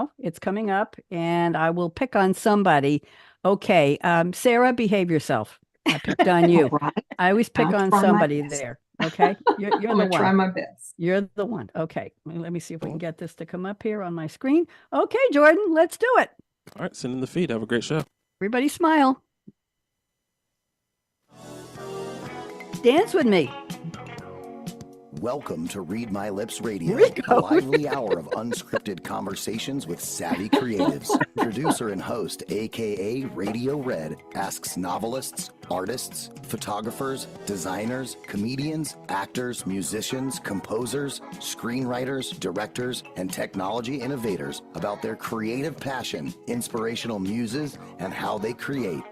now. It's coming up, and I will pick on somebody. Okay, Sara, behave yourself. I picked on you. All right. I always pick I'll on try my somebody best. there. Okay, you're I'm the gonna try one. my best. You're the one. Okay, let me see if we can get this to come up here on my screen. Okay, Jordan, let's do it. All right, send in the feed. Have a great show. Everybody smile. Dance with me. Welcome to Read My Lips Radio, Rico. a lively hour of unscripted conversations with savvy creatives. Producer and host, aka Radio Red, asks novelists, artists, photographers, designers, comedians, actors, musicians, composers, screenwriters, directors, and technology innovators about their creative passion, inspirational muses, and how they create.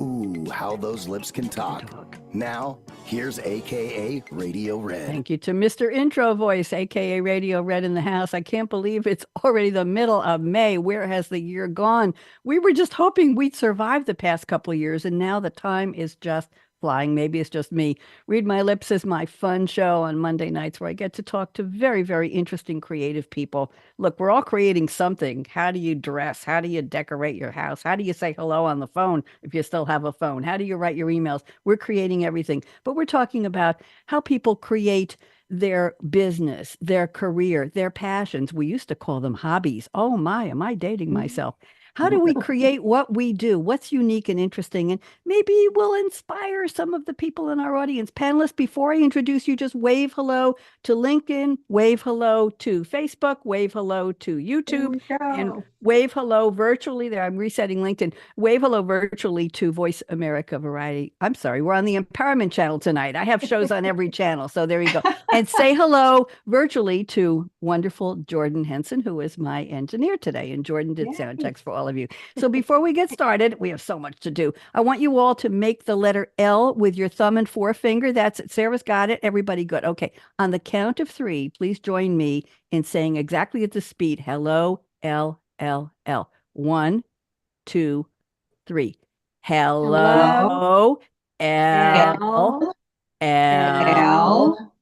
Ooh, how those lips can talk. Now, here's AKA Radio Red. Thank you to Mr. Intro Voice, AKA Radio Red in the house. I can't believe it's already the middle of May. Where has the year gone? We were just hoping we'd survive the past couple of years, and now the time is just flying. Maybe it's just me. Read My Lips is my fun show on Monday nights where I get to talk to very, very interesting creative people. Look, we're all creating something. How do you dress? How do you decorate your house? How do you say hello on the phone if you still have a phone? How do you write your emails? We're creating everything. But we're talking about how people create their business, their career, their passions. We used to call them hobbies. Oh my, am I dating myself? How do we create what we do? What's unique and interesting? And maybe we'll inspire some of the people in our audience. Panelists, before I introduce you, just wave hello to LinkedIn, wave hello to Facebook, wave hello to YouTube, and wave hello virtually there. I'm resetting LinkedIn. Wave hello virtually to Voice America Variety. I'm sorry, we're on the Empowerment Channel tonight. I have shows on every channel. So there you go. And say hello virtually to wonderful Jordan Henson, who is my engineer today. And Jordan did sound checks for all of you. So before we get started, we have so much to do. I want you all to make the letter L with your thumb and forefinger. That's it. Sarah's got it. Everybody good. Okay. On the count of three, please join me in saying exactly at the speed, hello, L, L, L. 1, 2, 3. Hello, L, L,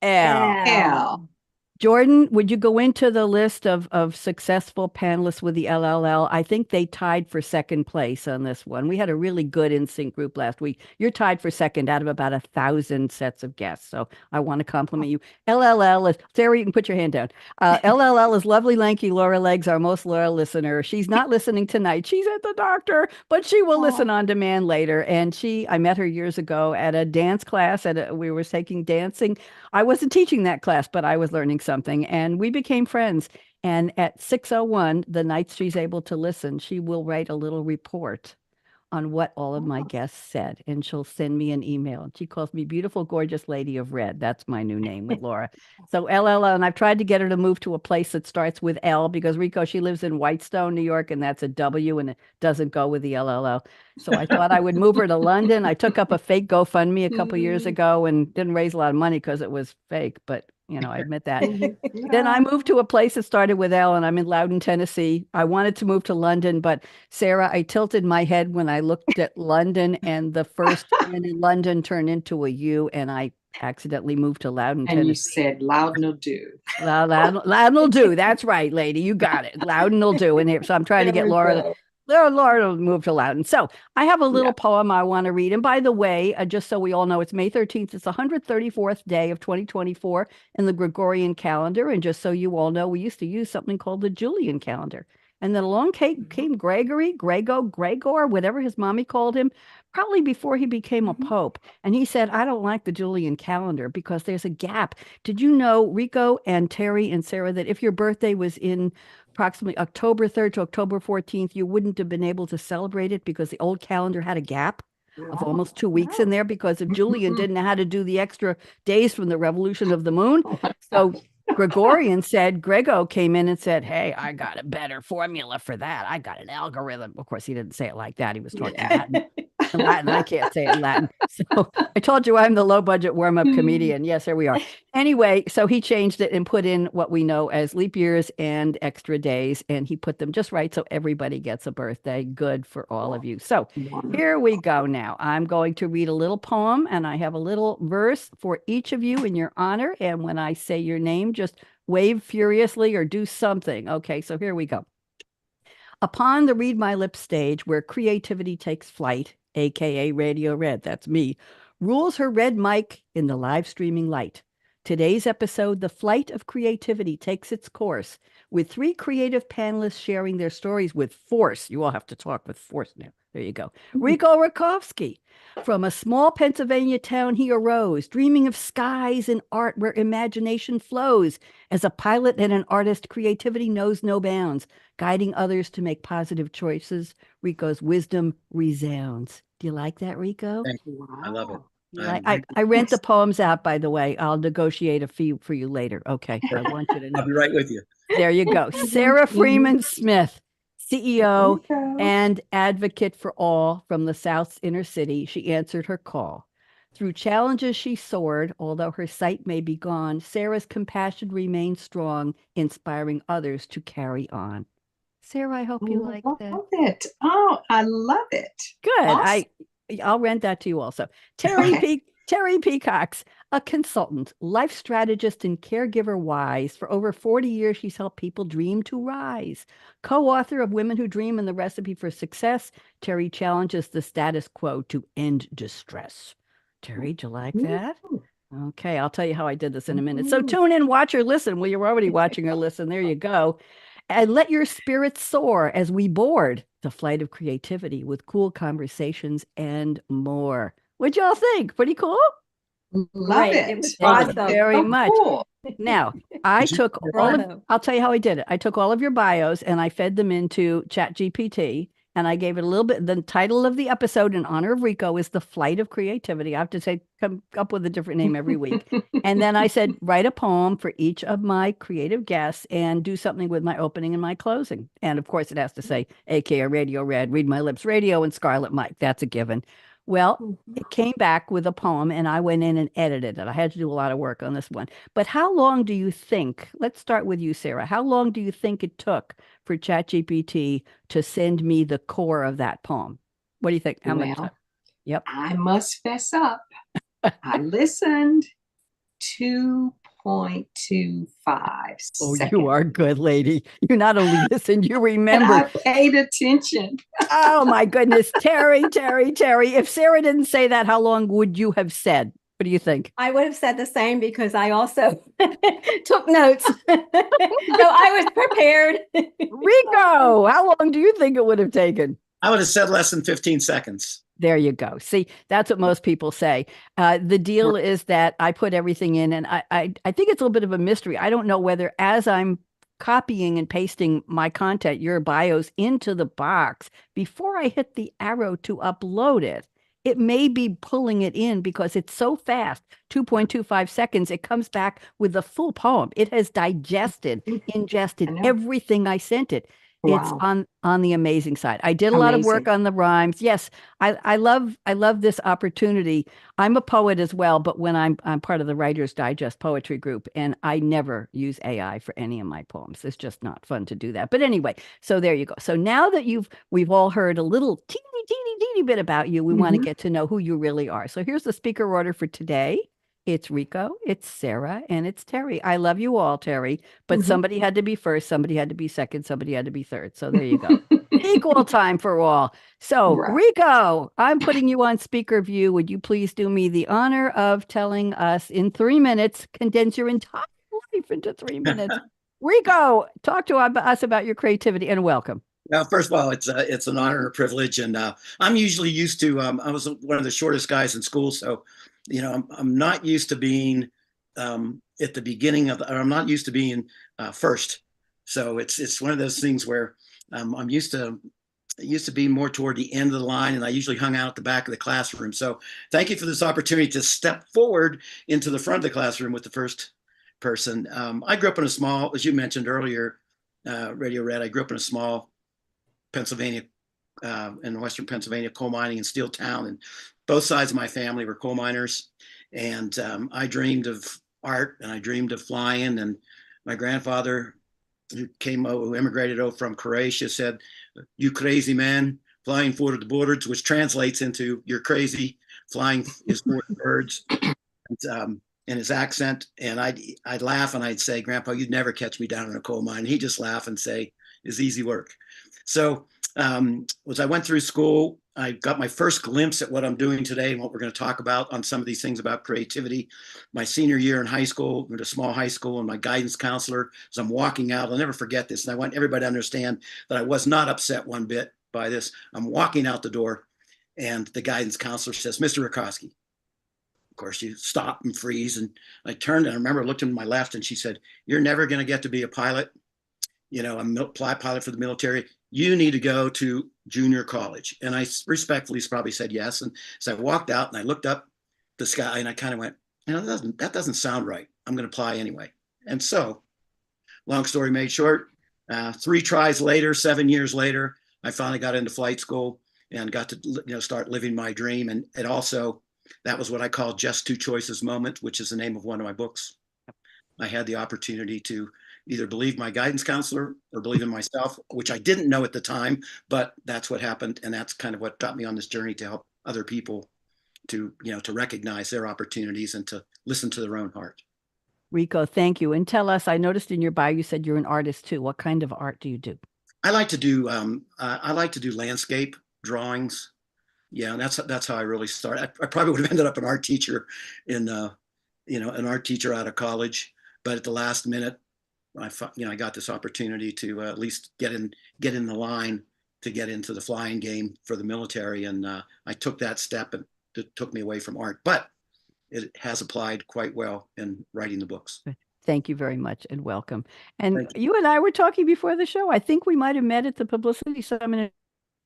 L. Jordan, would you go into the list of successful panelists with the LLL? I think they tied for second place on this one. We had a really good NSYNC group last week. You're tied for second out of about 1,000 sets of guests. So I want to compliment you. LLL is, Teri, you can put your hand down. LLL is lovely, lanky Laura Legs, our most loyal listener. She's not listening tonight. She's at the doctor, but she will listen on demand later. And I met her years ago at a dance class. We were taking dancing. I wasn't teaching that class, but I was learning something, and we became friends. And at 6:01, the nights she's able to listen, she will write a little report on what all of my guests said, and she'll send me an email. And she calls me Beautiful, Gorgeous Lady of Red. That's my new name with Laura. So LL, and I've tried to get her to move to a place that starts with L because Rico, she lives in Whitestone, New York, and that's a W, and it doesn't go with the LLL. So I thought I would move her to London. I took up a fake GoFundMe a couple years ago and didn't raise a lot of money because it was fake, but I admit that. Then I moved to a place that started with L, and I'm in Loudon, Tennessee. I wanted to move to London, but Sara, I tilted my head when I looked at London, and the first N in London turned into a U, and I accidentally moved to Loudon, And Tennessee. you said Loudon will do. Loudon will do. That's right, lady. You got it. Loudon will do. And so I'm trying to get Laura to move to Loudon. So I have a little poem I want to read. And by the way, just so we all know, it's May 13th. It's the 134th day of 2024 in the Gregorian calendar. And just so you all know, we used to use something called the Julian calendar. And then along came Gregory, Gregor, whatever his mommy called him, probably before he became a pope. And he said, I don't like the Julian calendar because there's a gap. Did you know, Rico and Teri and Sara, that if your birthday was in approximately October 3rd to October 14th, you wouldn't have been able to celebrate it because the old calendar had a gap of almost 2 weeks in there because if Julian didn't know how to do the extra days from the revolution of the moon. So Gregorian said, Grego came in and said, hey, I got a better formula for that. I got an algorithm. Of course, he didn't say it like that. He was talking Latin. In Latin, I can't say it in Latin. So I told you I'm the low budget warm-up comedian. Yes, here we are. Anyway, so he changed it and put in what we know as leap years and extra days, and he put them just right so everybody gets a birthday. Good for all of you. So here we go now. I'm going to read a little poem, and I have a little verse for each of you in your honor. And when I say your name, just wave furiously, or do something. Okay, so here we go. Upon the Read My Lips stage, where creativity takes flight, aka Radio Red, that's me, rules her red mic in the live streaming light. Today's episode, The Flight of Creativity, takes its course with 3 creative panelists sharing their stories with force. You all have to talk with force now. There you go. Rico Racofsky. From a small Pennsylvania town, he arose, dreaming of skies and art where imagination flows. As a pilot and an artist, creativity knows no bounds, guiding others to make positive choices. Rico's wisdom resounds. Do you like that, Rico? Thank you. I love it. I rent the poems out, by the way. I'll negotiate a fee for you later. Okay. I want you to know. I'll be right with you. There you go. Sara Freeman Smith, CEO and advocate for all from the South's inner city. She answered her call. Through challenges, she soared. Although her sight may be gone, Sara's compassion remains strong, inspiring others to carry on. Sara, I hope you like that. I love it. Oh, I love it. Good. Awesome. I'll rent that to you also. Teri Peacocks, a consultant, life strategist, and caregiver wise. For over 40 years, she's helped people dream to rise. Co-author of Women Who Dream and the Recipe for Success, Teri challenges the status quo to end distress. Teri, do you like that? Okay, I'll tell you how I did this in a minute. So tune in, watch, or listen. Well, you're already watching or listen. There you go. And let your spirits soar as we board the flight of creativity with cool conversations and more. What'd y'all think? Pretty cool? Love it. It was Thank you awesome. very So much. cool. Now, I took all of, I'll tell you how I did it. I took all of your bios and I fed them into ChatGPT, and I gave it a little bit. The title of the episode in honor of Rico is The Flight of Creativity. I have to say, come up with a different name every week. And then I said, write a poem for each of my creative guests and do something with my opening and my closing. And of course, it has to say, akaRadioRed, Read My Lips Radio, and Scarlett mic. That's a given. Well, it came back with a poem and I went in and edited it. I had to do a lot of work on this one. But how long do you think, let's start with you, Sara. How long do you think it took for ChatGPT to send me the core of that poem? What do you think? How much time? Yep. I must fess up. I listened 2.25 Oh, seconds. you are good, lady. You not only listened, you And remember. I paid attention. Oh my goodness. Teri. If Sara didn't say that, how long would you have said? What do you think? I would have said the same because I also took notes. So I was prepared. Rico, how long do you think it would have taken? I would have said less than 15 seconds. There you go. See, that's what most people say. The deal is that I put everything in, and I think it's a little bit of a mystery. I don't know whether as I'm copying and pasting my content, your bios into the box, before I hit the arrow to upload it, it may be pulling it in because it's so fast, 2.25 seconds, it comes back with the full poem. It has ingested everything I sent it. It's on the amazing side. I did a lot of work on the rhymes. Yes, I love this opportunity. I'm a poet as well, but when I'm part of the Writer's Digest poetry group, and I never use AI for any of my poems. It's just not fun to do that. But anyway, so there you go. So now that we've all heard a little teeny bit about you, we want to get to know who you really are. So here's the speaker order for today. It's Rico, it's Sara, and it's Teri. I love you all, Teri, but somebody had to be first, somebody had to be second, somebody had to be third. So there you go. Equal time for all. So Rico, I'm putting you on speaker view. Would you please do me the honor of telling us in 3 minutes, condense your entire life into 3 minutes. Rico, talk to us about your creativity and welcome. Well, first of all, it's an honor and a privilege, and I'm usually used to. I was one of the shortest guys in school, so I'm not used to being at the beginning of. I'm not used to being first, so it's one of those things where I'm used to. I used to be more toward the end of the line, and I usually hung out at the back of the classroom. So, thank you for this opportunity to step forward into the front of the classroom with the first person. I grew up in a small, as you mentioned earlier, Radio Red. I grew up in a small Pennsylvania, in Western Pennsylvania, coal mining and steel town, and both sides of my family were coal miners. And I dreamed of art, and I dreamed of flying. And my grandfather, who immigrated from Croatia, said, "You crazy man, flying for the birds," which translates into "you're crazy, flying is for the birds." And and his accent. And I'd laugh and I'd say, Grandpa, you'd never catch me down in a coal mine. And he'd just laugh and say, it's easy work. So as I went through school, I got my first glimpse at what I'm doing today and what we're going to talk about on some of these things about creativity. My senior year in high school, went to a small high school, and my guidance counselor, as I'm walking out, I'll never forget this. And I want everybody to understand that I was not upset one bit by this. I'm walking out the door, and the guidance counselor says, Mr. Racofsky. Of course, you stop and freeze. And I turned and I remember looked to my left, and she said, you're never going to get to be a pilot, a pilot for the military. You need to go to junior college. And I respectfully probably said yes. And so I walked out and I looked up the sky and I kind of went, that doesn't sound right. I'm going to apply anyway. And so, long story made short, 3 tries later, 7 years later, I finally got into flight school and got to start living my dream. And it also, that was what I call Just Two Choices moment, which is the name of one of my books. I had the opportunity to either believe my guidance counselor or believe in myself, which I didn't know at the time, but that's what happened. And that's kind of what got me on this journey to help other people to recognize their opportunities and to listen to their own heart. Rico, thank you. And tell us, I noticed in your bio, you said you're an artist too. What kind of art do you do? I like to do landscape drawings. Yeah, and that's how I really started. I probably would have ended up an art teacher an art teacher out of college, but at the last minute, I got this opportunity to at least get in the line to get into the flying game for the military, and I took that step, and it took me away from art, but it has applied quite well in writing the books. Thank you very much and welcome. And you and I were talking before the show. I think we might have met at the Publicity Summit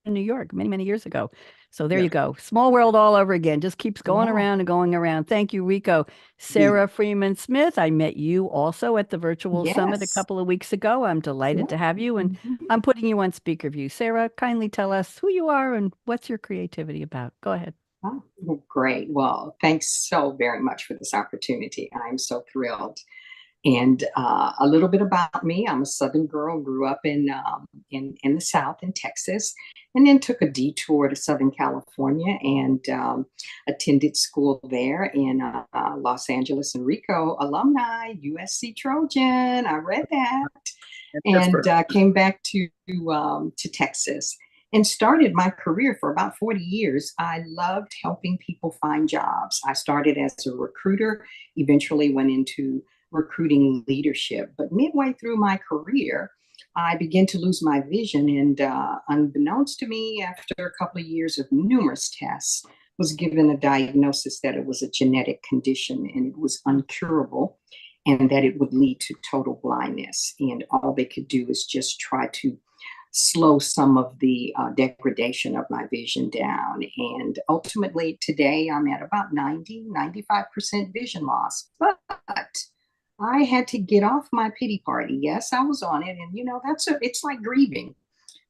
in New York many, many years ago. So there you go. Small world all over again. Just keeps going around and going around. Thank you, Rico. Sara Freeman Smith, I met you also at the virtual summit a couple of weeks ago. I'm delighted to have you, and I'm putting you on speaker view. Sara, kindly tell us who you are and what's your creativity about. Go ahead. Oh, great. Well, thanks so very much for this opportunity. I'm so thrilled. And a little bit about me: I'm a Southern girl, grew up in the South in Texas, and then took a detour to Southern California and attended school there in Los Angeles. And Rico alumni, USC Trojan. I read that, and came back to Texas and started my career for about 40 years. I loved helping people find jobs. I started as a recruiter, eventually went into recruiting leadership. But midway through my career, I began to lose my vision. And unbeknownst to me, after a couple of years of numerous tests, was given a diagnosis that it was a genetic condition and it was uncurable, and that it would lead to total blindness. And all they could do is just try to slow some of the degradation of my vision down. And ultimately today I'm at about 95% vision loss. But I had to get off my pity party. Yes, I was on it. And it's like grieving.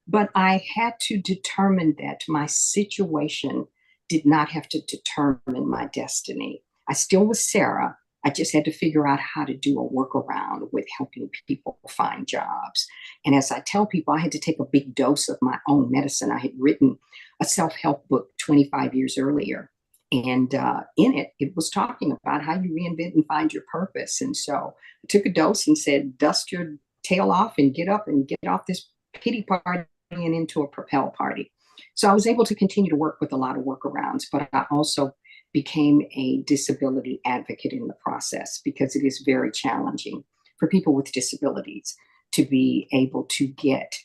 But I had to determine that my situation did not have to determine my destiny. I still was Sara. I just had to figure out how to do a workaround with helping people find jobs. And as I tell people, I had to take a big dose of my own medicine. I had written a self-help book 25 years earlier. And in it, it was talking about how you reinvent and find your purpose. And so I took a dose and said, dust your tail off and get up and get off this pity party and into a propel party. So I was able to continue to work with a lot of workarounds, but I also became a disability advocate in the process, because it is very challenging for people with disabilities to be able to get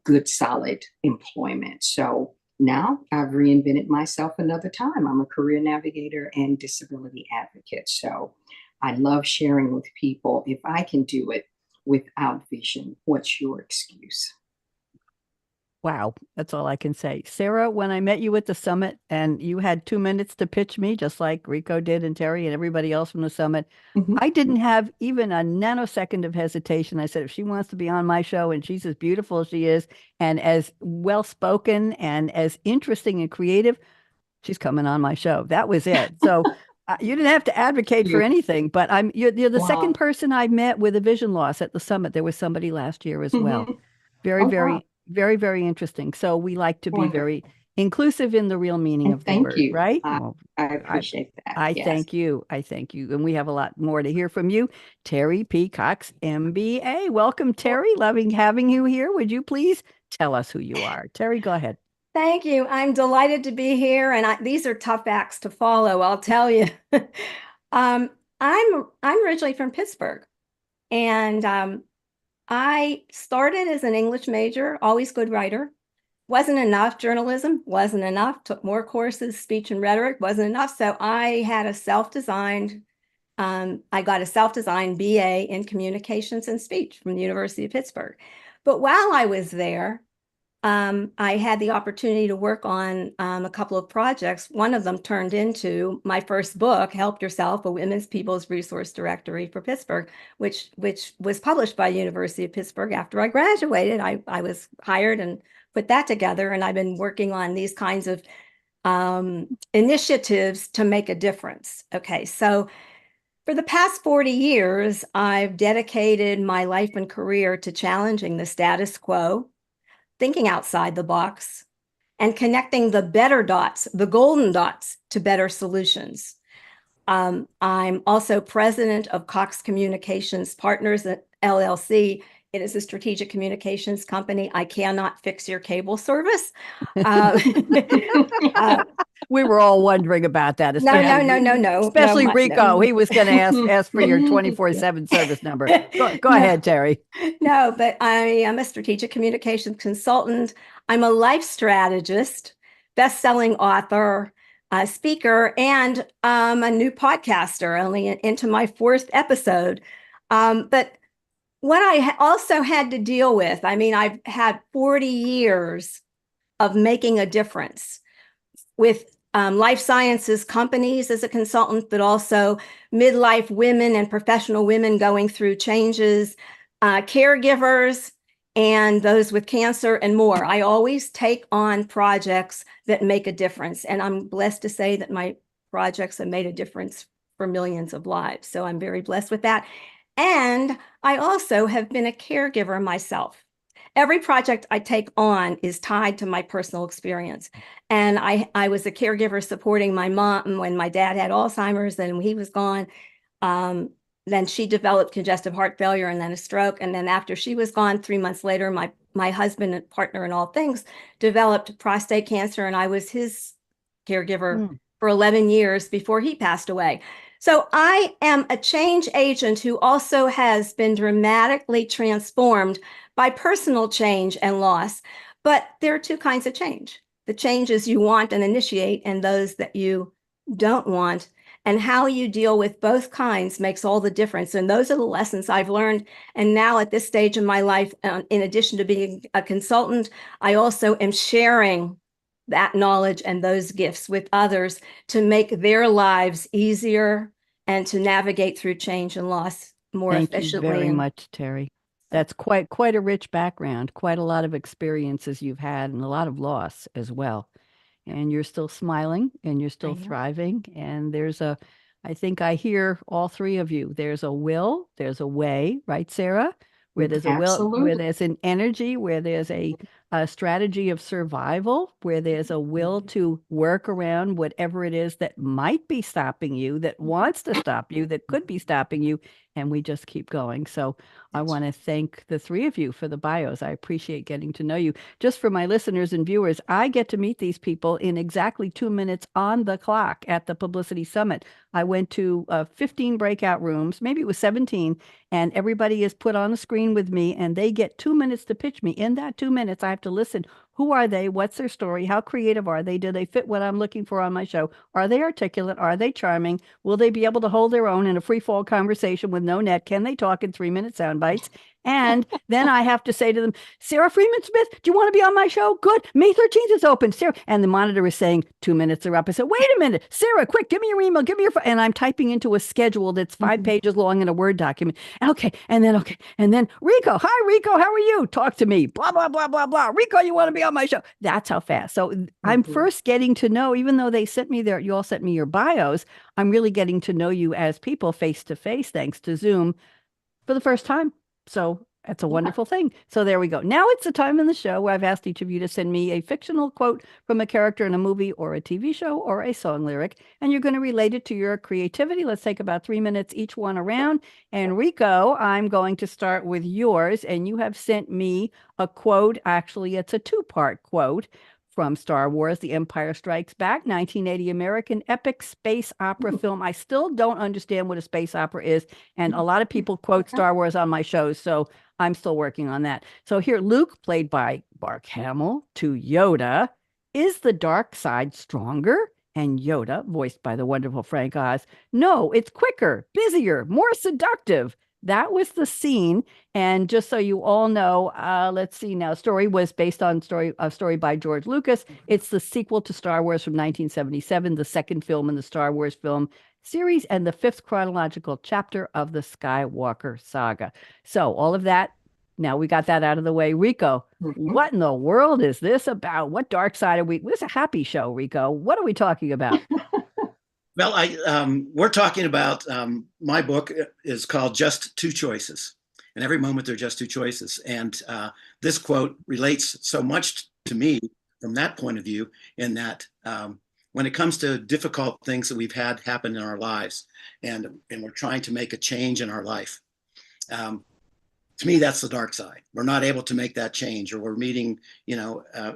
good, solid employment. So now I've reinvented myself another time. I'm a career navigator and disability advocate. So I love sharing with people. If I can do it without vision, what's your excuse? Wow, that's all I can say. Sara, when I met you at the summit and you had 2 minutes to pitch me, just like Rico did and Teri and everybody else from the summit, I didn't have even a nanosecond of hesitation. I said, if she wants to be on my show and she's as beautiful as she is and as well-spoken and as interesting and creative, she's coming on my show. That was it. So you didn't have to advocate for anything, but you're the second person I met with a vision loss at the summit. There was somebody last year as well. Very, very interesting. So we like to be very inclusive in the real meaning And of the thank word, you. right? I Well, appreciate that. I Yes. thank you. I thank you. And we have a lot more to hear from you. Teri P. Cox, MBA. Welcome, Teri. Loving having you here. Would you please tell us who you are? Teri, go ahead. Thank you. I'm delighted to be here, and these are tough acts to follow, I'll tell you. I'm originally from Pittsburgh, and I started as an English major, always good writer. Wasn't enough. Journalism wasn't enough. Took more courses, speech and rhetoric wasn't enough. So I had a self-designed. I got a self-designed BA in communications and speech from the University of Pittsburgh. But while I was there, I had the opportunity to work on a couple of projects. One of them turned into my first book, Help Yourself, a Women's People's Resource Directory for Pittsburgh, which was published by University of Pittsburgh after I graduated. I was hired and put that together, and I've been working on these kinds of initiatives to make a difference. Okay, so for the past 40 years, I've dedicated my life and career to challenging the status quo, thinking outside the box, and connecting the better dots, the golden dots, to better solutions. I'm also president of Cox Communications Partners LLC. It is a strategic communications company. I cannot fix your cable service. We were all wondering about that. No. Especially No, Rico. He was going to ask for your 24/7 service number. Go ahead, Teri. No, but I am a strategic communications consultant. I'm a life strategist, best-selling author, speaker, and a new podcaster, only into my 4th episode. But what I also had to deal with, I mean, I've had 40 years of making a difference with life sciences companies as a consultant, but also midlife women and professional women going through changes, caregivers, and those with cancer and more. I always take on projects that make a difference. And I'm blessed to say that my projects have made a difference for millions of lives. So I'm very blessed with that. And I also have been a caregiver myself. Every project I take on is tied to my personal experience. And I was a caregiver supporting my mom when my dad had Alzheimer's and he was gone. Then she developed congestive heart failure and then a stroke. And then after she was gone, 3 months later, my husband and partner in all things developed prostate cancer. And I was his caregiver for 11 years before he passed away. So I am a change agent who also has been dramatically transformed by personal change and loss. But there are 2 kinds of change: the changes you want and initiate, and those that you don't want. And how you deal with both kinds makes all the difference. And those are the lessons I've learned. And now at this stage in my life, in addition to being a consultant, I also am sharing that knowledge and those gifts with others to make their lives easier and to navigate through change and loss more efficiently. Thank you very much, Teri. That's quite a rich background, quite a lot of experiences you've had, and a lot of loss as well. And you're still smiling and you're still thriving. And I think I hear all 3 of you. There's a will, there's a way, right, Sara? Where there's a will, where there's an energy, where there's a strategy of survival, where there's a will to work around whatever it is that might be stopping you, that wants to stop you, that could be stopping you, and we just keep going. So I want to thank the 3 of you for the bios. I appreciate getting to know you. Just for my listeners and viewers, I get to meet these people in exactly 2 minutes on the clock at the Publicity Summit. I went to 15 breakout rooms, maybe it was 17, and everybody is put on the screen with me, and they get 2 minutes to pitch me. In that 2 minutes, I have to listen. Who are they? What's their story? How creative are they? Do they fit what I'm looking for on my show? Are they articulate? Are they charming? Will they be able to hold their own in a free fall conversation with no net? Can they talk in 3-minute sound bites? And then I have to say to them, Sara Freeman Smith, do you want to be on my show? Good. May 13th is open. Sara. And the monitor is saying 2 minutes are up. I said, wait a minute, Sara, quick, give me your email, give me your phone. And I'm typing into a schedule that's 5 pages long in a Word document. Okay. And then Rico, hi, Rico, how are you? Talk to me. Blah, blah, blah, blah, blah. Rico, you want to be on my show? That's how fast. So I'm first getting to know, even though they sent me you all sent me your bios, I'm really getting to know you as people face to face, thanks to Zoom for the first time. So That's a Yeah. wonderful thing. So there we go. Now it's the time in the show where I've asked each of you to send me a fictional quote from a character in a movie or a TV show or a song lyric, and you're going to relate it to your creativity. Let's take about 3 minutes each one around. And Rico, I'm going to start with yours, and you have sent me a quote. Actually, it's a two-part quote from Star Wars, The Empire Strikes Back, 1980 American epic space opera film. I still don't understand what a space opera is, and a lot of people quote Star Wars on my shows, so I'm still working on that. So here, Luke, played by Mark Hamill, to Yoda, is the dark side stronger? And Yoda, voiced by the wonderful Frank Oz, no, it's quicker, busier, more seductive. That was the scene. And just so you all know, let's see now, story was based on a story by George Lucas. It's the sequel to Star Wars from 1977, the second film in the Star Wars film series, and the fifth chronological chapter of the Skywalker saga. So all of that, now we got that out of the way. Rico, what in the world is this about? What dark side are we? This is a happy show, Rico. What are we talking about? Well, we're talking about my book is called Just Two Choices. And every moment they're just two choices. And this quote relates so much to me from that point of view, in that when it comes to difficult things that we've had happen in our lives, and we're trying to make a change in our life, to me, that's the dark side. We're not able to make that change, or we're meeting,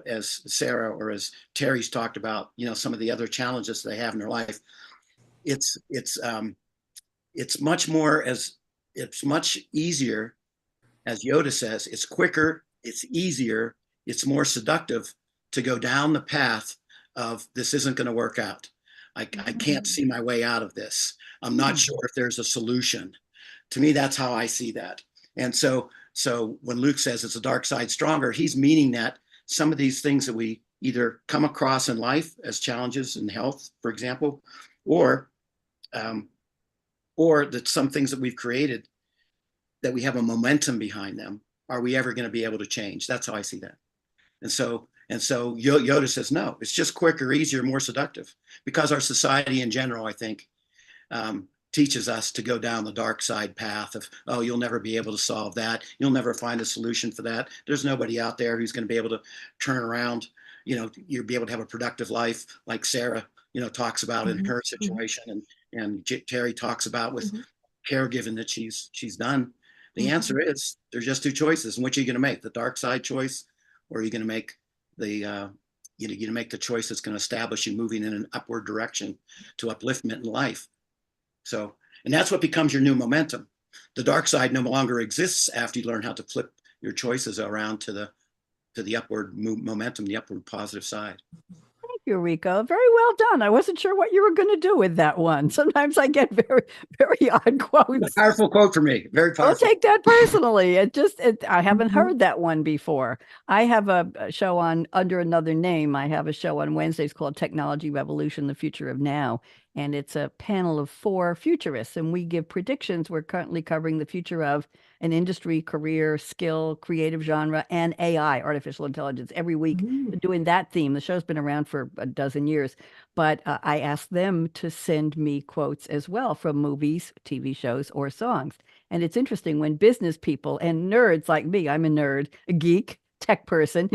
as Sara or as Teri's talked about, some of the other challenges they have in their life. It's much easier, as Yoda says, it's quicker, it's easier, it's more seductive to go down the path of this isn't going to work out. I can't see my way out of this. I'm not sure if there's a solution. To me, that's how I see that. And so when Luke says it's a dark side stronger, he's meaning that some of these things that we either come across in life as challenges in health, for example, or that some things that we've created, that we have a momentum behind them, are we ever going to be able to change? That's how I see that. And so Yoda says, no, it's just quicker, easier, more seductive, because our society in general, I think, teaches us to go down the dark side path of, oh, you'll never be able to solve that. You'll never find a solution for that. There's nobody out there who's going to be able to turn around, you'll be able to have a productive life like Sara, talks about in her situation, and Teri talks about with caregiving that she's done. The answer is there's just two choices. And which are you going to make? The dark side choice, or are you going to make the make the choice that's going to establish you moving in an upward direction to upliftment in life? So, and that's what becomes your new momentum. The dark side no longer exists after you learn how to flip your choices around to the upward momentum, the upward positive side. Thank you, Rico. Very well done. I wasn't sure what you were going to do with that one. Sometimes I get very, very odd quotes. A powerful quote for me. Very powerful. Don't take that personally. I haven't heard that one before. I have a show on under another name. I have a show on Wednesdays called Technology Revolution, the Future of Now. And it's a panel of 4 futurists, and we give predictions. We're currently covering the future of an industry, career, skill, creative genre, and AI, artificial intelligence, every week, doing that theme. The show's been around for a dozen years, but I asked them to send me quotes as well from movies, TV shows, or songs. And it's interesting when business people and nerds like me, I'm a nerd, a geek, tech person,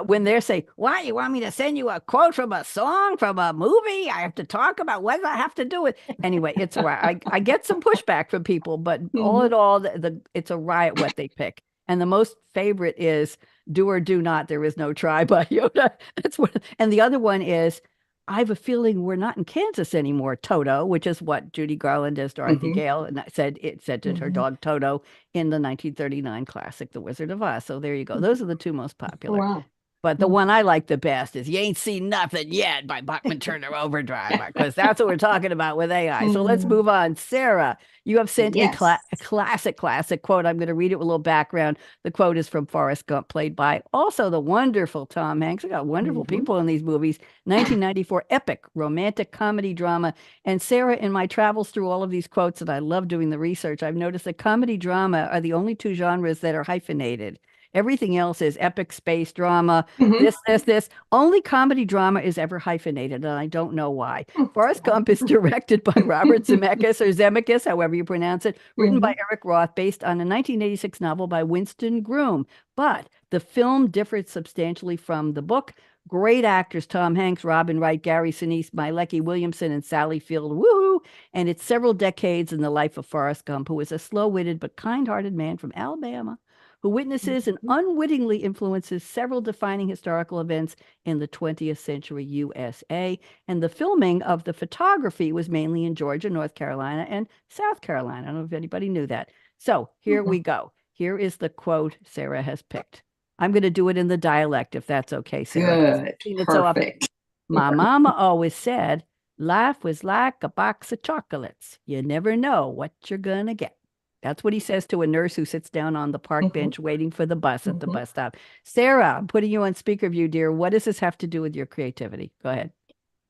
when they're saying, why, you want me to send you a quote from a song, from a movie? I have to talk about what I have to do with. Anyway, it's a riot. I get some pushback from people, but all in all, it's a riot what they pick. And the most favorite is Do or Do Not, There Is No Try by Yoda. That's what, and the other one is, I have a feeling we're not in Kansas anymore, Toto, which is what Judy Garland as Dorothy Gale and said to her dog Toto in the 1939 classic, The Wizard of Oz. So there you go. Those are the 2 most popular. Wow. But the one I like the best is You Ain't Seen Nothing Yet by Bachman Turner Overdrive, because that's what we're talking about with AI. So let's move on. Sara, you have sent a classic quote. I'm going to read it with a little background. The quote is from Forrest Gump, played by also the wonderful Tom Hanks. We got wonderful people in these movies. 1994 epic romantic comedy drama. And Sara, in my travels through all of these quotes, and I love doing the research, I've noticed that comedy drama are the only 2 genres that are hyphenated. Everything else is epic space drama. Mhm. This. Only comedy drama is ever hyphenated, and I don't know why. Forrest Gump is directed by Robert Zemeckis, or Zemeckis, however you pronounce it, written by Eric Roth, based on a 1986 novel by Winston Groom. But the film differed substantially from the book. Great actors: Tom Hanks, Robin Wright, Gary Sinise, Mieleke Williamson, and Sally Field. Woohoo! And it's several decades in the life of Forrest Gump, who is a slow-witted but kind-hearted man from Alabama who witnesses and unwittingly influences several defining historical events in the 20th century USA. And the filming of the photography was mainly in Georgia, North Carolina, and South Carolina. I don't know if anybody knew that. So here we go. Here is the quote Sara has picked. I'm going to do it in the dialect, if that's okay, Sara. Good. Perfect. My mama always said, life was like a box of chocolates. You never know what you're going to get. That's what he says to a nurse who sits down on the park bench waiting for the bus at the bus stop. Sara, I'm putting you on speaker view, dear. What does this have to do with your creativity? Go ahead.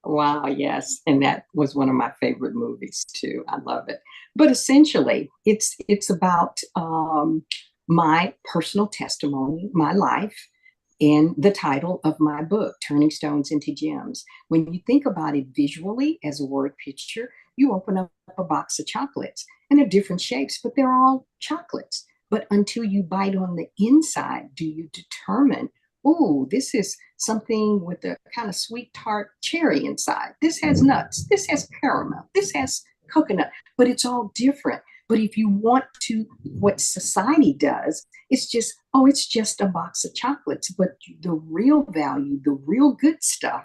Wow, yes. And that was one of my favorite movies too. I love it. But essentially, it's about my personal testimony, my life, and the title of my book, Turning Stones into Gems. When you think about it visually as a word picture, you open up a box of chocolates, and they're different shapes, but they're all chocolates. But until you bite on the inside, do you determine, oh, this is something with a kind of sweet tart cherry inside. This has nuts. This has caramel. This has coconut, but it's all different. But if you want to, what society does, it's just, oh, it's just a box of chocolates. But the real value, the real good stuff,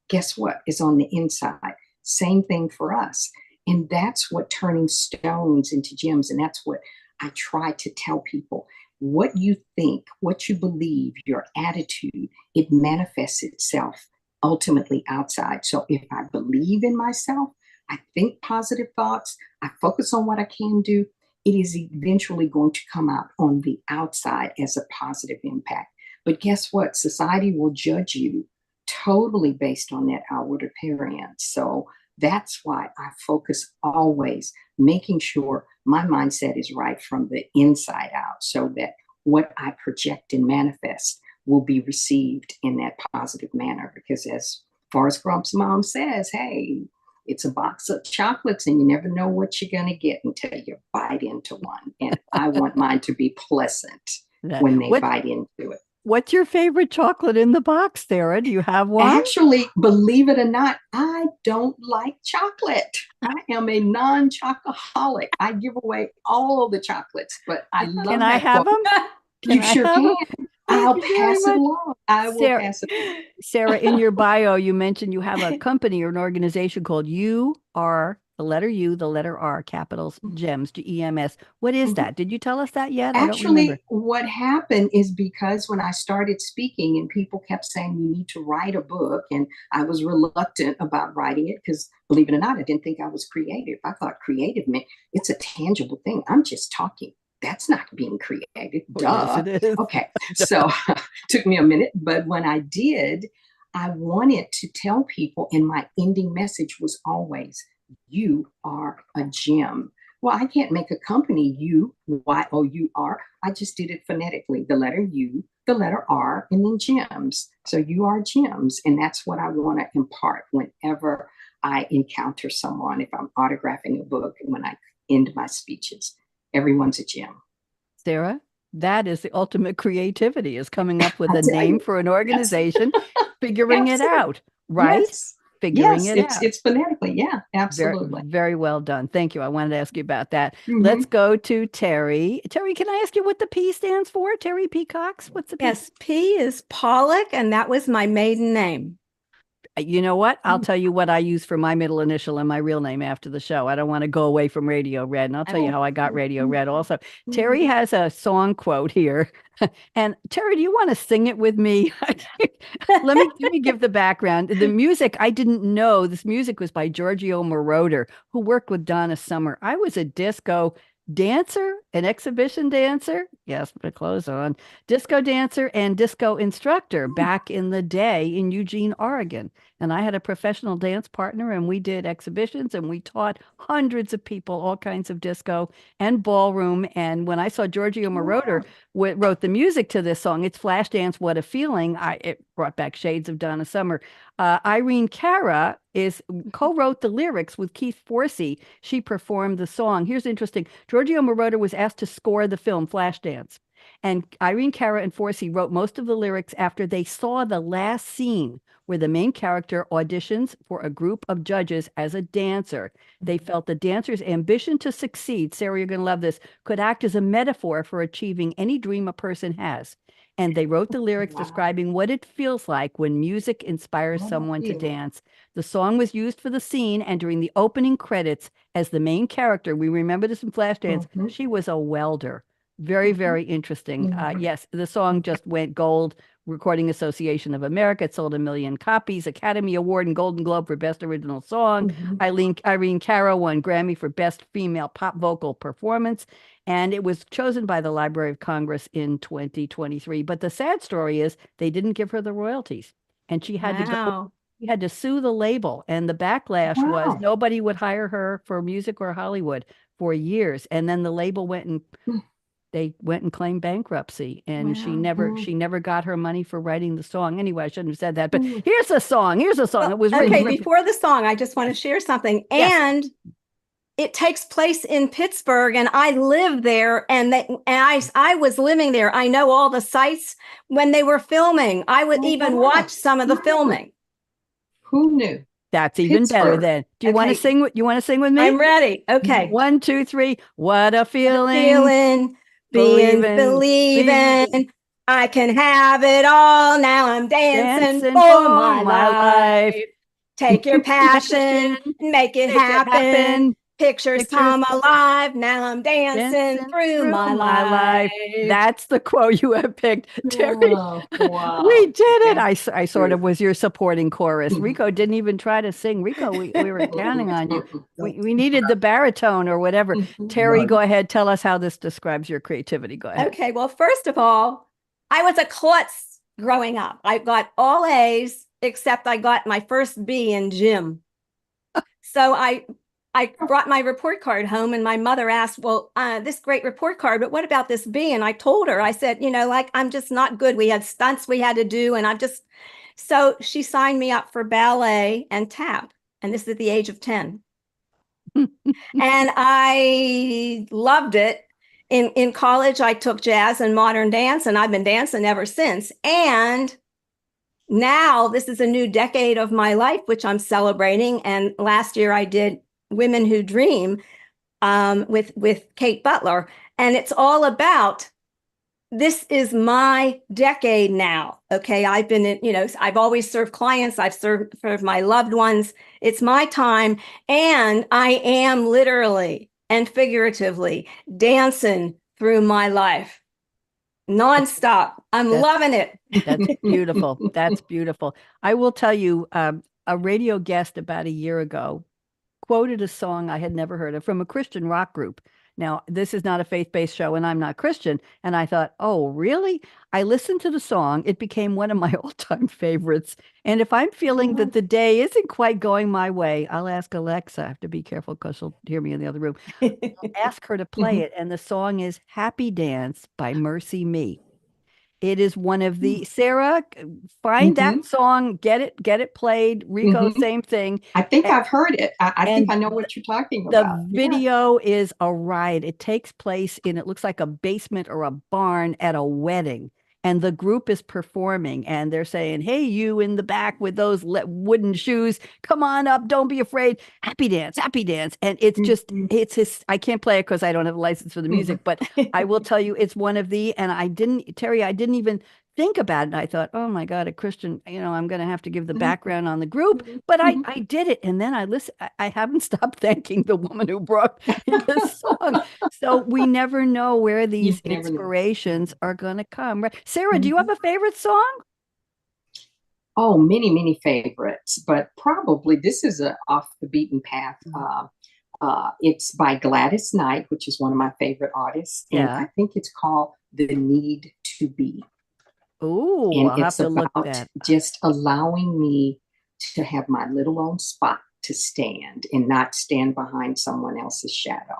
guess what, is on the inside. Same thing for us. And that's what turning stones into gems. And that's what I try to tell people. What you think, what you believe, your attitude, it manifests itself ultimately outside. So if I believe in myself, I think positive thoughts, I focus on what I can do, it is eventually going to come out on the outside as a positive impact. But guess what? Society will judge you totally based on that outward appearance. So that's why I focus always making sure my mindset is right from the inside out, so that what I project and manifest will be received in that positive manner. Because as Forrest Gump's mom says, hey, it's a box of chocolates and you never know what you're going to get until you bite into one. And I want mine to be pleasant when they bite into it. What's your favorite chocolate in the box, Sara? Do you have one? Actually, believe it or not, I don't like chocolate. I am a non-chocoholic. I give away all the chocolates, but I love Can I have them? You sure can. I'll pass it along. I will pass it along. Sara, in your bio, you mentioned you have a company or an organization called You Are, the letter U, the letter R, capitals, GEMS, GEMS. What is that? Did you tell us that yet? Actually, what happened is because when I started speaking and people kept saying you need to write a book, and I was reluctant about writing it because, believe it or not, I didn't think I was creative. I thought creative meant it's a tangible thing. I'm just talking. That's not being creative. Duh. Yes, it is. Okay. So it took me a minute, but when I did, I wanted to tell people, and my ending message was always, you are a gem. Well, I can't make a company U, Y-O-U-R. I just did it phonetically. The letter U, the letter R, and then gems. So you are gems. And that's what I want to impart whenever I encounter someone, if I'm autographing a book, and when I end my speeches. Everyone's a gem. Sara, that is the ultimate creativity, is coming up with a name for an organization, figuring it out, right? Yes. Figuring it out. It's phonetically. Yeah, absolutely. Very, very well done. Thank you. I wanted to ask you about that. Let's go to Teri. Teri, can I ask you what the P stands for? Teri Peacocks? What's the P? Yes, P is Pollock, and that was my maiden name. You know what? I'll tell you what I use for my middle initial and my real name after the show. I don't want to go away from Radio Red, and I'll tell you how I got Radio Red also. Teri has a song quote here. And Teri, do you want to sing it with me? Let me give the background. The music, I didn't know this music was by Giorgio Moroder, who worked with Donna Summer. I was a disco dancer, an exhibition dancer. Yes, put clothes on. Disco dancer and disco instructor back in the day in Eugene, Oregon. And I had a professional dance partner, and we did exhibitions, and we taught hundreds of people all kinds of disco and ballroom. And when I saw Giorgio Moroder wrote the music to this song, it's Flashdance, What a Feeling. It brought back shades of Donna Summer. Irene Cara co-wrote the lyrics with Keith Forsey. She performed the song. Here's interesting. Giorgio Moroder was asked to score the film Flashdance. And Irene Cara and Forsey wrote most of the lyrics after they saw the last scene where the main character auditions for a group of judges as a dancer. They felt the dancer's ambition to succeed, Sarah, you're going to love this, could act as a metaphor for achieving any dream a person has. And they wrote the lyrics describing what it feels like when music inspires someone to dance. The song was used for the scene, and during the opening credits as the main character, we remember this in Flashdance, she was a welder. Very, very interesting. Yes, the song just went gold. Recording Association of America. It sold 1 million copies. Academy Award and Golden Globe for Best Original Song. Irene Cara won Grammy for Best Female Pop Vocal Performance. And it was chosen by the Library of Congress in 2023. But the sad story is they didn't give her the royalties. And she had to go. She had to sue the label. And the backlash was nobody would hire her for music or Hollywood for years. And then the label went and claimed bankruptcy, and she never got her money for writing the song. Anyway, I shouldn't have said that, but here's a song. Well, it was okay. Before the song, I just want to share something. Yes. And it takes place in Pittsburgh, and I live there, and I was living there. I know all the sites when they were filming. I would even watch some of the filming. Who knew? That's even better then. Do you want to sing? You want to sing with me? I'm ready. Okay. 1, 2, 3. What a feeling. Believing. I can have it all. Now I'm dancing for my life. Take your passion, make it happen. Pictures come alive. Now I'm dancing through my life. That's the quote you have picked, Teri. Wow. We did it. I sort of was your supporting chorus. Rico didn't even try to sing. Rico, we were counting on you. We needed the baritone or whatever. Teri, go ahead. Tell us how this describes your creativity. Go ahead. Okay. Well, first of all, I was a klutz growing up. I got all A's, except I got my first B in gym. So I brought my report card home, and my mother asked, well, this great report card, but what about this B? And I told her, I said, I'm just not good. We had stunts we had to do. And so she signed me up for ballet and tap. And this is at the age of 10. And I loved it. In college, I took jazz and modern dance, and I've been dancing ever since. And now this is a new decade of my life, which I'm celebrating. And last year I did Women Who Dream with Kate Butler. And it's all about, this is my decade now. Okay. I've been I've always served clients. I've served my loved ones. It's my time. And I am literally and figuratively dancing through my life nonstop. I'm loving it. That's beautiful. That's beautiful. I will tell you, a radio guest about a year ago quoted a song I had never heard of from a Christian rock group. Now, this is not a faith-based show, and I'm not Christian. And I thought, oh, really? I listened to the song. It became one of my all-time favorites. And if I'm feeling that the day isn't quite going my way, I'll ask Alexa. I have to be careful because she'll hear me in the other room. I'll ask her to play it. And the song is Happy Dance by Mercy Me. It is one of the, Sara, find that song, get it played. Rico, same thing. I think I've heard it. I think I know what you're talking about. The video is a ride. It takes place it looks like a basement or a barn at a wedding. And the group is performing, and they're saying, hey, you in the back with those wooden shoes, come on up, don't be afraid, happy dance. And it's just, I can't play it because I don't have a license for the music, but I will tell you, it's one of and Teri, I didn't even think about it. I thought, oh my God, a Christian, I'm going to have to give the background on the group, but I did it. And then I haven't stopped thanking the woman who brought the song. So we never know where these inspirations are going to come. Right? Sara, do you have a favorite song? Oh, many, many favorites, but probably this is off the beaten path. It's by Gladys Knight, which is one of my favorite artists. And I think it's called The Need to Be. Oh, I'll have to look that. Just allowing me to have my little own spot to stand and not stand behind someone else's shadow.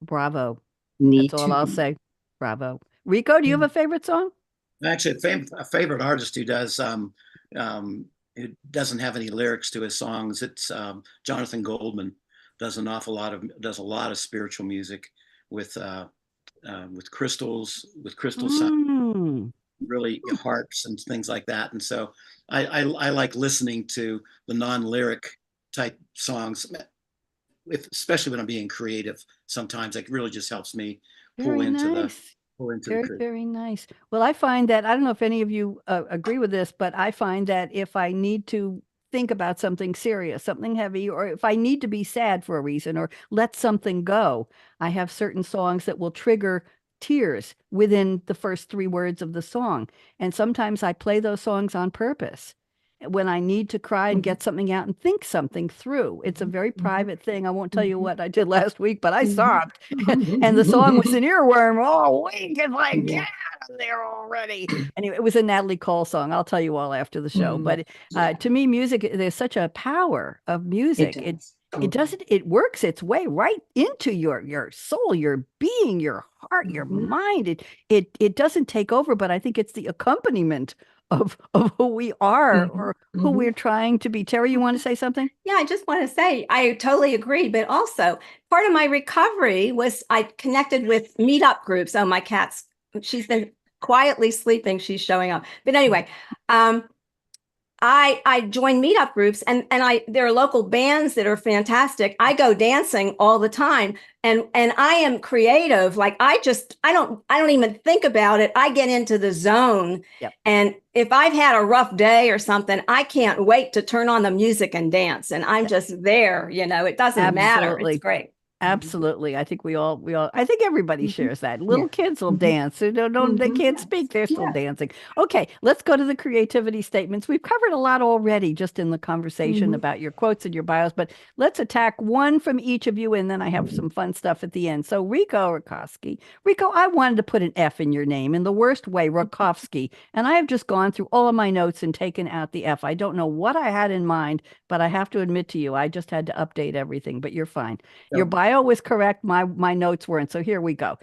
Bravo. Need That's all to I'll be. say. Bravo. Rico, do you have a favorite song? Actually, a favorite artist who does who doesn't have any lyrics to his songs. It's Jonathan Goldman. Does a lot of spiritual music with crystal sound, Mm. really harps and things like that. And so I like listening to the non-lyric type songs, especially when I'm being creative. Sometimes it really just helps me pull Very into nice. the Very, creative. very nice. Well, I find that, I don't know if any of you agree with this, but I find that if I need to think about something serious, something heavy, or if I need to be sad for a reason or let something go, I have certain songs that will trigger tears within the first 3 words of the song. And sometimes I play those songs on purpose when I need to cry and get something out and think something through. It's a very private thing. I won't tell you what I did last week, but I sobbed. And the song was an earworm all week. It's like, get out of there already. Anyway, it was a Natalie Cole song. I'll tell you all after the show. But to me, music, there's such a power of music. It doesn't, it works its way right into your soul, your being, your heart, your mind. It doesn't take over, but I think it's the accompaniment of who we are or who we're trying to be. Teri, you want to say something? Yeah, I just want to say I totally agree. But also, part of my recovery was I connected with meetup groups. Oh, my cat's, she's been quietly sleeping. She's showing up. But anyway, I join meetup groups and there are local bands that are fantastic. I go dancing all the time and I am creative. Like I don't even think about it. I get into the zone. Yep. And if I've had a rough day or something, I can't wait to turn on the music and dance. And I'm just there, it doesn't matter. It's great. Absolutely. I think I think everybody shares that. Little kids will dance. They can't speak. They're still dancing. Okay, let's go to the creativity statements. We've covered a lot already just in the conversation about your quotes and your bios, but let's attack one from each of you. And then I have some fun stuff at the end. So Rico Racofsky. Rico, I wanted to put an F in your name in the worst way, Racofsky. And I have just gone through all of my notes and taken out the F. I don't know what I had in mind, but I have to admit to you, I just had to update everything, but you're fine. Your bio was correct. My notes weren't. So here we go.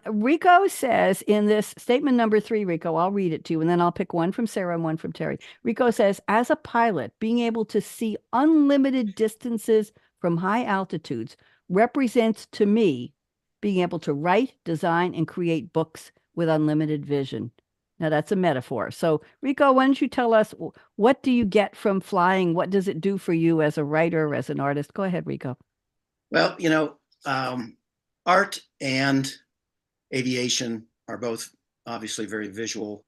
Rico says in this statement number 3, Rico, I'll read it to you and then I'll pick one from Sara and one from Teri. Rico says, as a pilot, being able to see unlimited distances from high altitudes represents to me being able to write, design, and create books with unlimited vision. Now that's a metaphor. So Rico, why don't you tell us, what do you get from flying? What does it do for you as a writer, as an artist? Go ahead, Rico. Well, art and aviation are both obviously very visual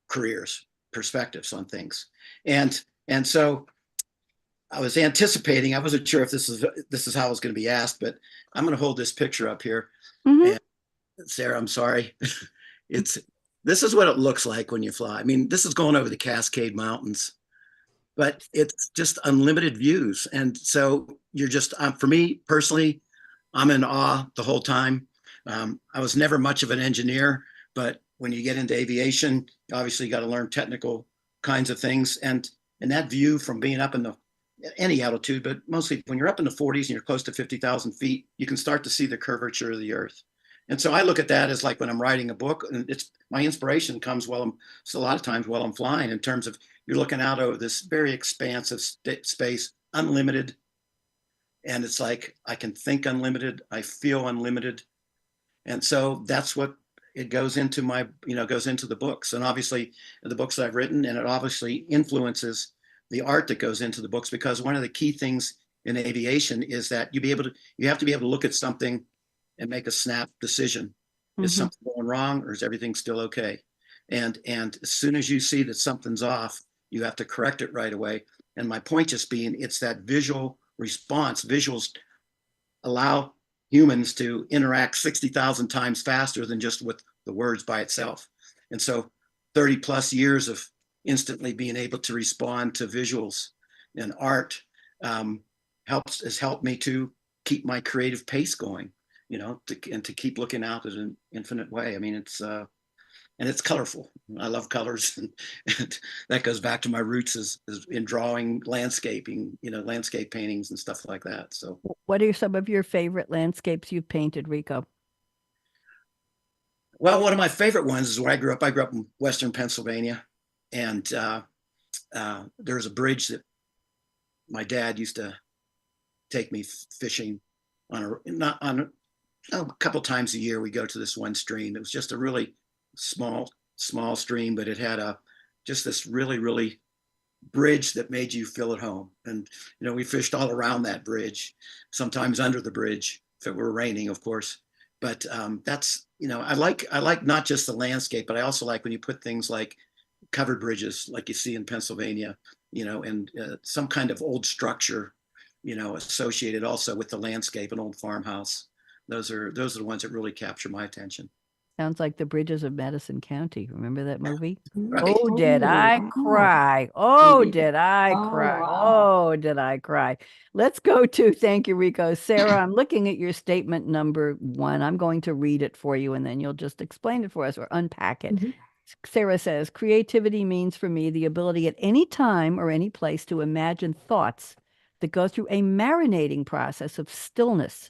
careers, perspectives on things. And so I was anticipating, I wasn't sure if this is how I was going to be asked, but I'm going to hold this picture up here. And Sara, I'm sorry. This is what it looks like when you fly. I mean, this is going over the Cascade Mountains, but it's just unlimited views. And so you're just, for me personally, I'm in awe the whole time. I was never much of an engineer, but when you get into aviation, you obviously got to learn technical kinds of things. And that view from being up in any altitude, but mostly when you're up in the 40s and you're close to 50,000 feet, you can start to see the curvature of the earth. And so I look at that as like when I'm writing a book, and it's my inspiration comes a lot of times while I'm flying, in terms of you're looking out over this very expansive space, unlimited. And it's like, I can think unlimited. I feel unlimited. And so that's what it goes into goes into the books. And obviously the books that I've written, and it obviously influences the art that goes into the books, because one of the key things in aviation is that you have to be able to look at something and make a snap decision. Is something going wrong, or is everything still okay? And as soon as you see that something's off, you have to correct it right away. And my point just being, it's that visual response. Visuals allow humans to interact 60,000 times faster than just with the words by itself. And so 30 plus years of instantly being able to respond to visuals and art has helped me to keep my creative pace going, and to keep looking out at an infinite way. I mean, and it's colorful. I love colors, and that goes back to my roots is in drawing, landscaping, landscape paintings and stuff like that. So, What are some of your favorite landscapes you've painted, Rico? well, one of my favorite ones is where I grew up. I grew up in Western Pennsylvania, and there's a bridge that my dad used to take me fishing a couple times a year. We go to this one stream. It was just a really small stream, but it had just this really bridge that made you feel at home. And we fished all around that bridge, sometimes under the bridge if it were raining, of course. But that's I like not just the landscape, but I also like when you put things like covered bridges, like you see in Pennsylvania, and some kind of old structure, associated also with the landscape, an old farmhouse. Those are the ones that really capture my attention. Sounds like The Bridges of Madison County. Remember that movie? Right. Oh, did I cry? Oh, did I cry? Wow. Oh, did I cry? Let's go to, thank you, Rico. Sara, I'm looking at your statement number 1. I'm going to read it for you, and then you'll just explain it for us or unpack it. Sara says, creativity means for me the ability at any time or any place to imagine thoughts that go through a marinating process of stillness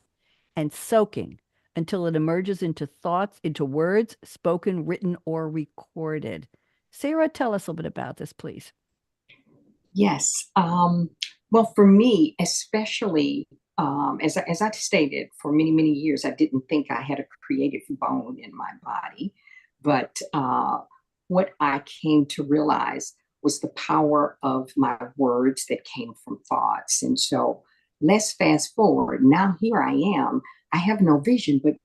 and soaking until it emerges into thoughts, into words, spoken, written, or recorded. Sara, tell us a little bit about this, please. Yes. Well, for me, especially, as I stated, for many years, I didn't think I had a creative bone in my body. But what I came to realize was the power of my words that came from thoughts. And so let's fast forward. Now here I am. I have no vision, but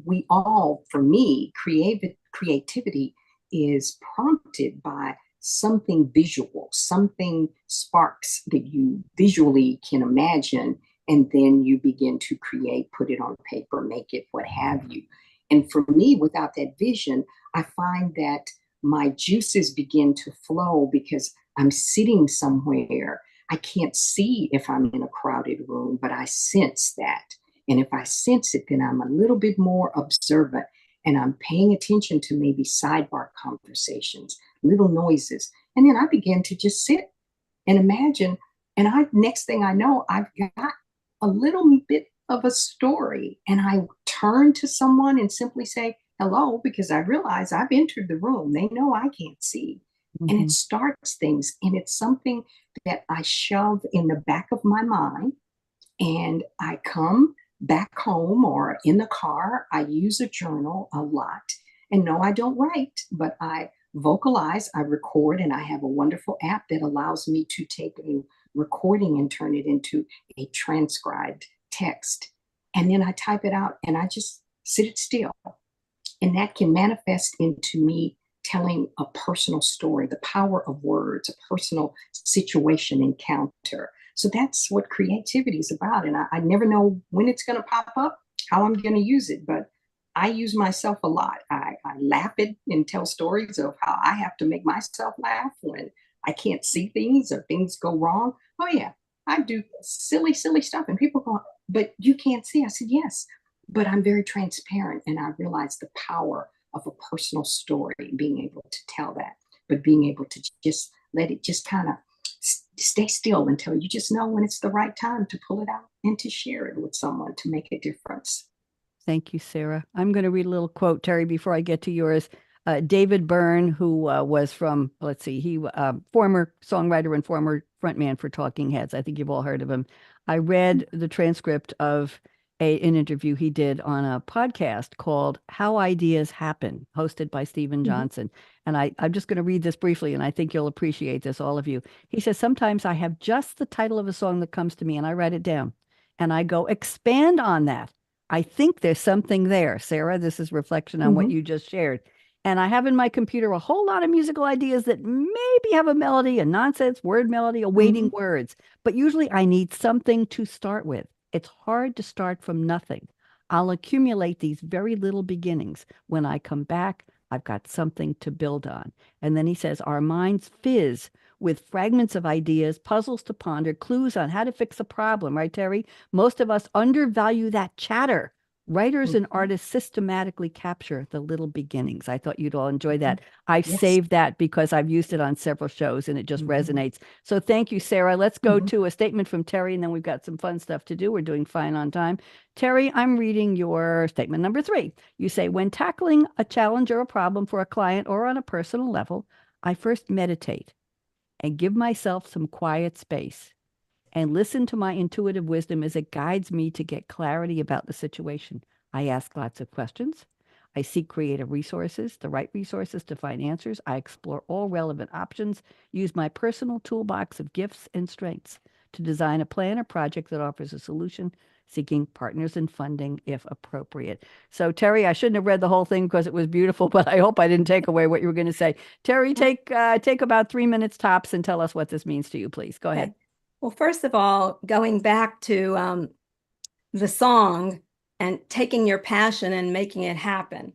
we all, for me, creativity is prompted by something visual, something sparks that you visually can imagine, and then you begin to create, put it on paper, make it, what have you. And for me, without that vision, I find that my juices begin to flow because I'm sitting somewhere. I can't see if I'm in a crowded room, but I sense that. And if I sense it, then I'm a little bit more observant and I'm paying attention to maybe sidebar conversations, little noises. And then I begin to just sit and imagine. And next thing I know, I've got a little bit of a story. And I turn to someone and simply say, hello, because I realize I've entered the room. They know I can't see. And it starts things. And it's something that I shove in the back of my mind. And I come back home or in the car. I use a journal a lot. And no, I don't write, but I vocalize, I record, and I have a wonderful app that allows me to take a recording and turn it into a transcribed text. And then I type it out and I just sit it still. And that can manifest into me telling a personal story, the power of words, a personal situation encounter. So that's what creativity is about. And I never know when it's going to pop up, how I'm going to use it, but I use myself a lot. I laugh at and tell stories of how I have to make myself laugh when I can't see things or things go wrong. Oh yeah, I do silly stuff. And people go, but you can't see. I said, yes, but I'm very transparent. And I realize the power of a personal story, being able to tell that, but being able to just let it just kind of stay still until you just know when it's the right time to pull it out and to share it with someone to make a difference. Thank you, Sara. I'm going to read a little quote, Teri, before I get to yours. David Byrne, who was from, he former songwriter and former frontman for Talking Heads. I think you've all heard of him. I read the transcript of an interview he did on a podcast called How Ideas Happen, hosted by Stephen Johnson. And I'm just going to read this briefly, and I think you'll appreciate this, all of you. He says, sometimes I have just the title of a song that comes to me, and I write it down. And I go, expand on that. I think there's something there. Sara, this is reflection on what you just shared. And I have in my computer a whole lot of musical ideas that maybe have a melody, a nonsense word melody, awaiting words. But usually I need something to start with. It's hard to start from nothing. I'll accumulate these very little beginnings. When I come back, I've got something to build on. And then he says, our minds fizz with fragments of ideas, puzzles to ponder, clues on how to fix a problem, right, Teri? Most of us undervalue that chatter Writers and Mhm. artists systematically capture the little beginnings. I thought you'd all enjoy that. I've Yes. saved that because I've used it on several shows and it just Mhm. resonates. So thank you, Sarah. Let's go Mhm. to a statement from Teri, and then we've got some fun stuff to do. We're doing fine on time. Teri, I'm reading your statement number 3. You say, when tackling a challenge or a problem for a client or on a personal level, I first meditate and give myself some quiet space and listen to my intuitive wisdom as it guides me to get clarity about the situation. I ask lots of questions. I seek creative resources, the right resources to find answers. I explore all relevant options, use my personal toolbox of gifts and strengths to design a plan or project that offers a solution, seeking partners and funding if appropriate. So, Teri, I shouldn't have read the whole thing because it was beautiful, but I hope I didn't take away what you were going to say. Teri, take about 3 minutes tops and tell us what this means to you, please. Go ahead. Okay. Well, first of all, going back to the song and taking your passion and making it happen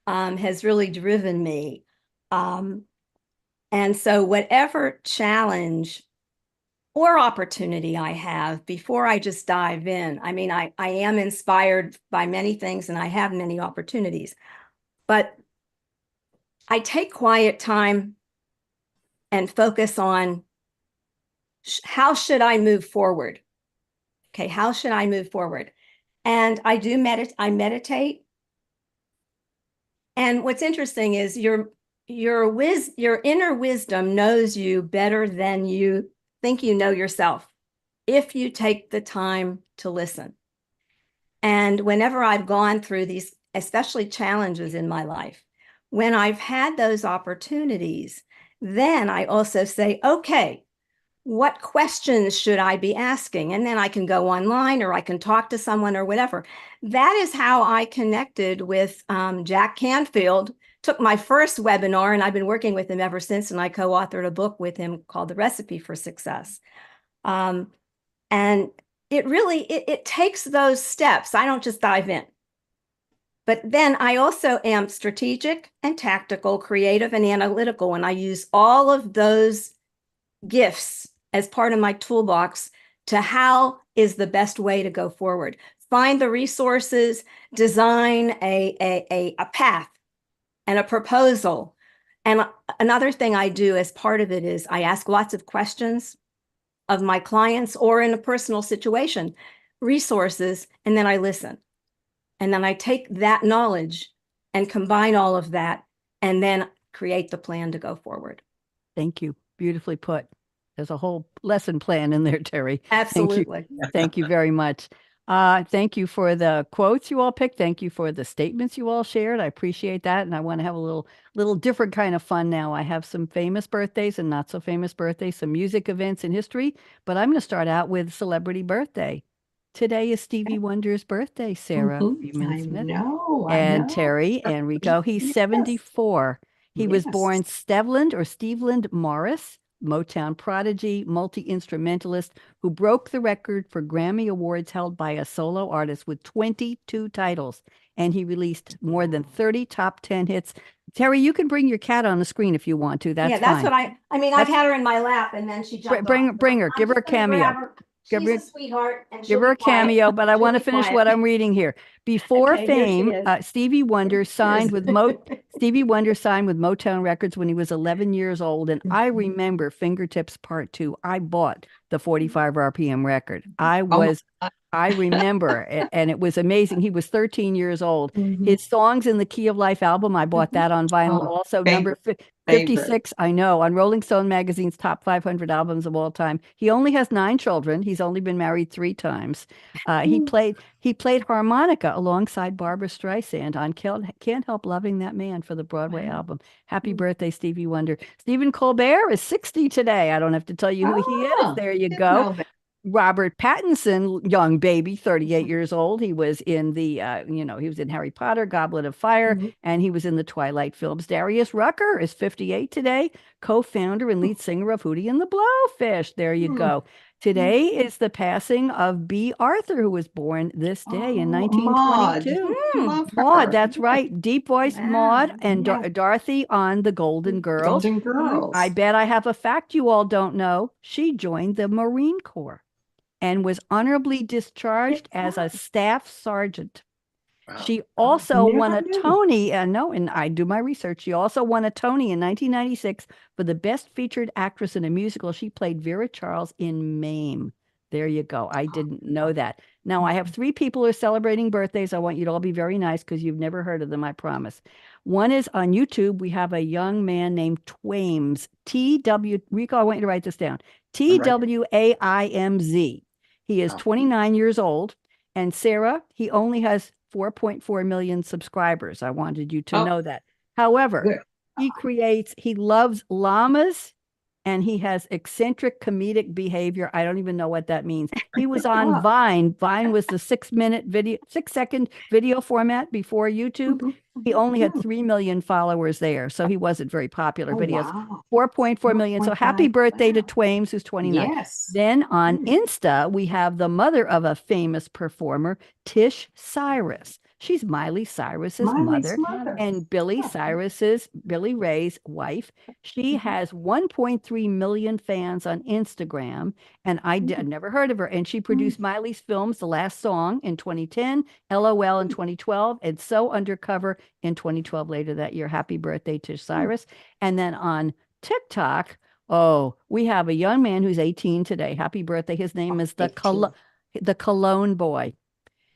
has really driven me. And so whatever challenge or opportunity I have before I just dive in, I mean, I am inspired by many things and I have many opportunities, but I take quiet time and focus on how should I move forward? Okay, how should I move forward? And I do meditate. And what's interesting is your inner wisdom knows you better than you think you know yourself if you take the time to listen. And whenever I've gone through these, especially challenges in my life, when I've had those opportunities, then I also say, okay, what questions should I be asking? And then I can go online or I can talk to someone or whatever. That is how I connected with Jack Canfield. Took my first webinar and I've been working with him ever since. And I co-authored a book with him called The Recipe for Success. And it really, it takes those steps. I don't just dive in. But then I also am strategic and tactical, creative and analytical. And I use all of those gifts as part of my toolbox to how is the best way to go forward. Find the resources, design a path and a proposal. And another thing I do as part of it is I ask lots of questions of my clients or in a personal situation, resources, and then I listen. And then I take that knowledge and combine all of that and then create the plan to go forward. Thank you. Beautifully put. There's a whole lesson plan in there, Teri. Absolutely. Thank you very much. Thank you for the quotes you all picked. Thank you for the statements you all shared. I appreciate that. And I want to have a little different kind of fun now. I have some famous birthdays and not so famous birthdays, some music events in history, but I'm going to start out with celebrity birthday. Today is Stevie Wonder's birthday, Sara Freeman I Smith. know. And Teri and Rico. He's Yes. 74. He was Yes. born Stevland Morris, Motown prodigy, multi-instrumentalist who broke the record for Grammy Awards held by a solo artist with 22 titles. And he released more than 30 top 10 hits. Teri, you can bring your cat on the screen if you want to. That's that's fine. what I mean, I've had her in my lap and then she jumped Bring off. her, give her a I'm just gonna cameo. grab her. Give She's her- a sweetheart and Give she'll her a be quiet. cameo, but I She'll want to be finish quiet. what I'm reading here. Before Okay, here she fame, is. Stevie Wonder signed with Cheers. Stevie Wonder signed with Motown Records when he was 11 years old, and I remember Fingertips Part 2. I bought the 45 RPM record. I remember, and it was amazing. He was 13 years old. His Songs in the Key of Life album, I bought that on vinyl. Oh, Also, number 56, I know, on Rolling Stone magazine's top 500 albums of all time. He only has 9 children. He's only been married 3 times. He played harmonica alongside Barbara Streisand on Can't Help Loving That Man for the Broadway album. Happy birthday, Stevie Wonder. Stephen Colbert is 60 today. I don't have to tell you who he is. There you go. Robert Pattinson, young baby, 38 years old. He was in the, he was in Harry Potter, Goblet of Fire, and he was in the Twilight films. Darius Rucker is 58 today, co-founder and lead singer of Hootie and the Blowfish. There you go. Today is the passing of B. Arthur, who was born this day in 1922. Maude, that's right. Deep voice Maude and Dorothy on The Golden Girls. Golden Girls. I bet I have a fact you all don't know. She joined the Marine Corps and was honorably discharged as a staff sergeant. Wow. She also Never won a knew. Tony, and no, and I do my research. She also won a Tony in 1996 for the best featured actress in a musical. She played Vera Charles in Mame. There you go. I didn't know that. Now I have 3 people who are celebrating birthdays. I want you to all be very nice because you've never heard of them, I promise. One is on YouTube. We have a young man named Twaimz. Rico, I want you to write this down. Twaimz. He is Wow. 29 years old. And Sara, he only has 4.4 million subscribers. I wanted you to Oh, know that. However, good. he loves llamas and he has eccentric comedic behavior. I don't even know what that means. He was on Oh. Vine. Vine was the 6-second video format before YouTube. Mhm, He only had mhm. 3 million followers there. So he wasn't very popular, Oh, but he has wow. 4.4 million. So happy 4.5. birthday to Wow. Twaimz, who's 29. Yes. Then on Mm. Insta, we have the mother of a famous performer, Tish Cyrus. She's Miley Cyrus's Miley's mother mother. and Billy Ray's wife. She Mhm. has 1.3 million fans on Instagram, and I'd never heard of her. And she produced Miley's films, The Last Song in 2010, LOL in 2012, and So Undercover in 2012 later that year. Happy birthday, Tish Cyrus. And then on TikTok, oh, we have a young man who's 18 today. Happy birthday. His name is the 18. Cologne Boy.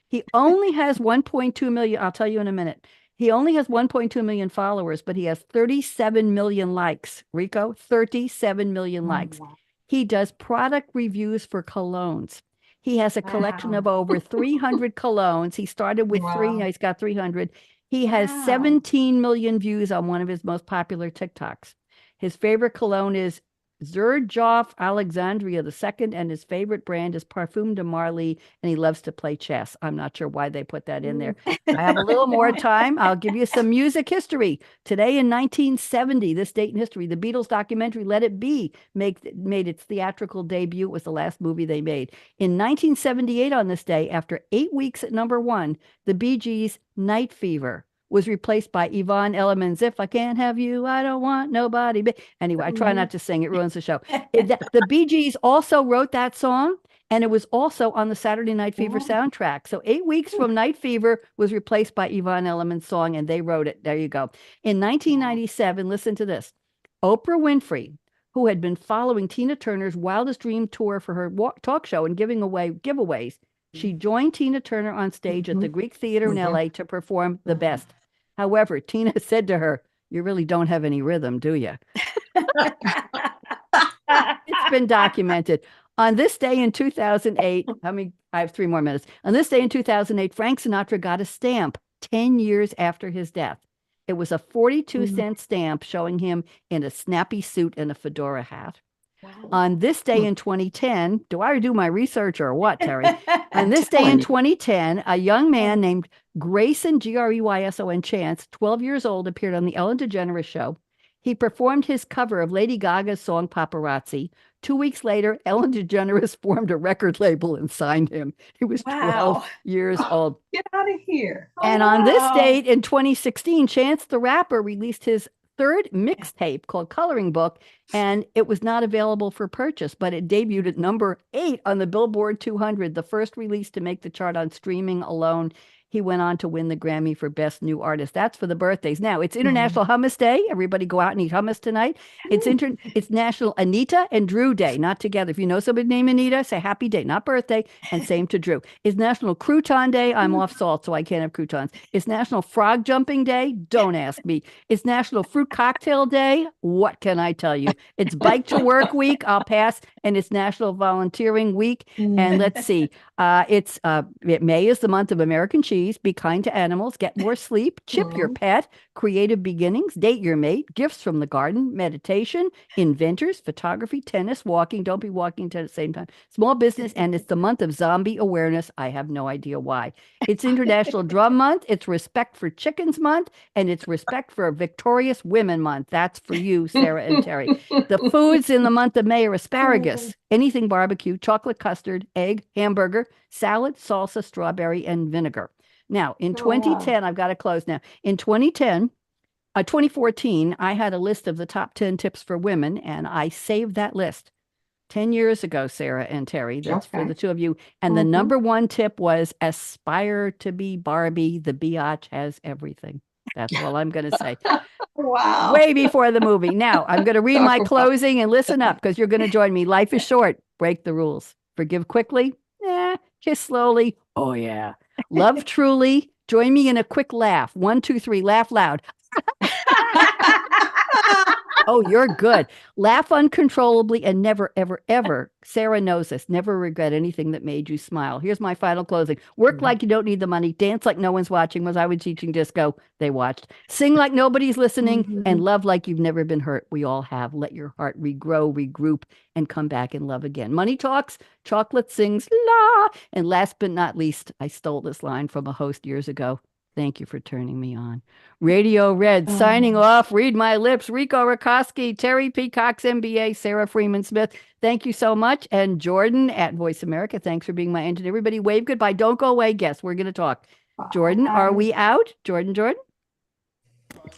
He only has 1.2 million. I'll tell you in a minute. He only has 1.2 million followers, but he has 37 million likes. Rico, 37 million Oh, likes. wow. He does product reviews for colognes. He has a collection of over 300 colognes. He started with 3, Wow. now he's got 300. He has Wow. 17 million views on one of his most popular TikToks. His favorite cologne is Xerjoff Alexandria II, and his favorite brand is Parfum de Marly, and he loves to play chess. I'm not sure why they put that in there. I have a little more time. I'll give you some music history. Today in 1970, this date in history, the Beatles documentary Let It Be made its theatrical debut. It was the last movie they made. In 1978 on this day, after 8 weeks at #1, the Bee Gees' Night Fever was replaced by Yvonne Elliman's If I Can't Have You, I Don't Want Nobody. Anyway, I try not to sing. It ruins the show. The Bee Gees also wrote that song, and it was also on the Saturday Night Fever soundtrack. So 8 weeks from Night Fever was replaced by Yvonne Elliman's song, and they wrote it. There you go. In 1997, listen to this. Oprah Winfrey, who had been following Tina Turner's Wildest Dream tour for her talk show and giving away giveaways, she joined Tina Turner on stage at the Greek Theater in LA to perform The Best. However, Tina said to her, "You really don't have any rhythm, do you?" It's been documented. On this day in 2008, I have 3 more minutes. On this day in 2008, Frank Sinatra got a stamp 10 years after his death. It was a 42-cent stamp showing him in a snappy suit and a fedora hat. Wow. On this day in 2010, do I do my research or what, Teri? On this day in 2010, a young man named Grayson, Greyson Chance, 12 years old, appeared on the Ellen DeGeneres show. He performed his cover of Lady Gaga's song Paparazzi. 2 weeks later, Ellen DeGeneres formed a record label and signed him. He was 12 years old. Get out of here. And on this date in 2016, Chance the Rapper released his 3rd mixtape called Coloring Book, and it was not available for purchase, but it debuted at #8 on the Billboard 200, the first release to make the chart on streaming alone. He went on to win the Grammy for Best New Artist. That's for the birthdays. Now, it's International Hummus Day. Everybody go out and eat hummus tonight. It's National Anita and Drew Day, not together. If you know somebody named Anita, say happy day, not birthday, and same to Drew. It's National Crouton Day. I'm off salt, so I can't have croutons. It's National Frog Jumping Day. Don't ask me. It's National Fruit Cocktail Day. What can I tell you? It's Bike to Work Week. I'll pass. And it's National Volunteering Week. And let's see. May is the month of American cheese. Be kind to animals, get more sleep, chip your pet, creative beginnings, date your mate, gifts from the garden, meditation, inventors, photography, tennis, walking. Don't be walking at the same time. Small business, and it's the month of zombie awareness. I have no idea why. It's International Drum Month. It's Respect for Chickens Month, and it's Respect for Victorious Women Month. That's for you, Sara and Teri. The foods in the month of May are asparagus, anything barbecue, chocolate custard, egg, hamburger, salad, salsa, strawberry, and vinegar. Now, in 2010, I've got to close now. In 2014, I had a list of the top 10 tips for women, and I saved that list. 10 years ago, Sara and Teri. That's for Okay. the two of you. And the Mhm. number one tip was aspire to be Barbie. The biatch has everything. That's all I'm going to say. Wow. Way before the movie. Now, I'm going to read my Talk about- closing and listen up because you're going to join me. Life is short. Break the rules. Forgive quickly. Kiss slowly. Oh, yeah. Love truly. Join me in a quick laugh. 1, 2, 3. Laugh loud. Oh, you're good. Laugh uncontrollably and never, ever, ever. Sara knows this. Never regret anything that made you smile. Here's my final closing. Work like you don't need the money. Dance like no one's watching. Was I was teaching disco? They watched. Sing like nobody's listening and love like you've never been hurt. We all have. Let your heart regrow, regroup, and come back and love again. Money talks, chocolate sings, la. And last but not least, I stole this line from a host years ago. Thank you for turning me on. Radio Red signing off. Read my lips. Rico Racofsky, Teri P. Cox, MBA, Sara Freeman Smith. Thank you so much. And Jordan at Voice America. Thanks for being my engineer. Everybody wave goodbye. Don't go away. Guess we're going to talk. Jordan, are we out? Jordan?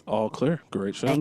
All clear. Great show. Thank